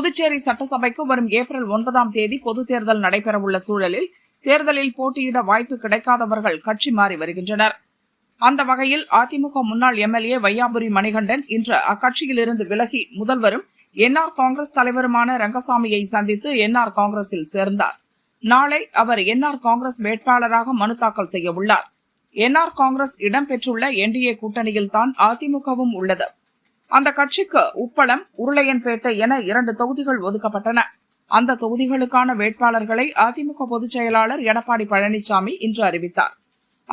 புதுச்சேரி சட்டசபைக்கு வரும் ஏப்ரல் 9ஆம் தேதி பொதுத் தேர்தல் நடைபெறவுள்ள சூழலில் தேர்தலில் போட்டியிட வாய்ப்பு கிடைக்காதவர்கள் கட்சி மாறி வருகின்றனர். அந்த வகையில் அதிமுக முன்னாள் எம்எல்ஏ வையாபுரி மணிகண்டன் இன்று அக்கட்சியிலிருந்து விலகி முதல்வரும் என்ஆர் காங்கிரஸ் தலைவருமான ரங்கசாமியை சந்தித்து என்ஆர் காங்கிரஸில் சேர்ந்தார். நாளை அவர் என்ஆர் காங்கிரஸ் வேட்பாளராக மனு தாக்கல் செய்ய உள்ளார். என்ஆர் காங்கிரஸ் இடம்பெற்றுள்ள என்டிஏ கூட்டணியில் தான் அதிமுகவும் உள்ளது. அந்த கட்சிக்கு உப்பளம், உருளையன்பேட்டை என 2 தொகுதிகள் ஒதுக்கப்பட்டன. அந்த தொகுதிகளுக்கான வேட்பாளர்களை அதிமுக பொதுச் செயலாளர் எடப்பாடி பழனிசாமி இன்று அறிவித்தார்.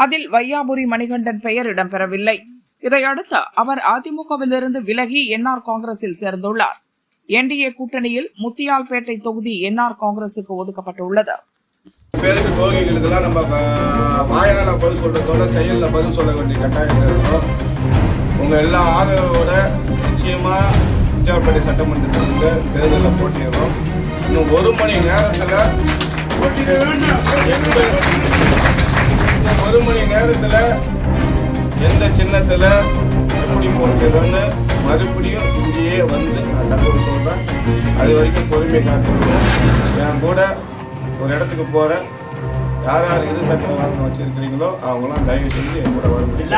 அதில் வையாபுரி மணிகண்டன் பெயர் இடம்பெறவில்லை. இதையடுத்து அவர் அதிமுகவிலிருந்து விலகி என்ஆர் காங்கிரஸில் சேர்ந்துள்ளார். என்டிஏ கூட்டணியில் முத்தியால்பேட்டை தொகுதி என்ஆர் காங்கிரசுக்கு ஒதுக்கப்பட்டுள்ளது. பேருக்கு கோரிக்கைகளுக்கெல்லாம் நம்ம வாயால பதில் சொல்றதோட செயல்ல பதில் சொல்ல வேண்டிய கட்டாயம் இருக்கும். உங்க எல்லா ஆதரவோட நிச்சயமா முத்தியால்பேட்டை சட்டமன்றத்திற்கு தேர்தலில் போட்டியிடும். இன்னும் 1 மணி நேரத்தில் 1 மணி நேரத்தில் எந்த சின்னத்தில் எப்படி போட்டிடுறோன்னு மறுபடியும் இங்கேயே வந்து நான் தகவல் சொல்கிறேன். அது வரைக்கும் பொறுமை காத்துருக்கோம். என் கூட ஒரு இடத்துக்கு போகிறேன். யார் யார் இருசக்கர வாகனம் வச்சுருக்கிறீங்களோ அவங்களாம் தயவு செஞ்சு என் கூட வர முடியும்.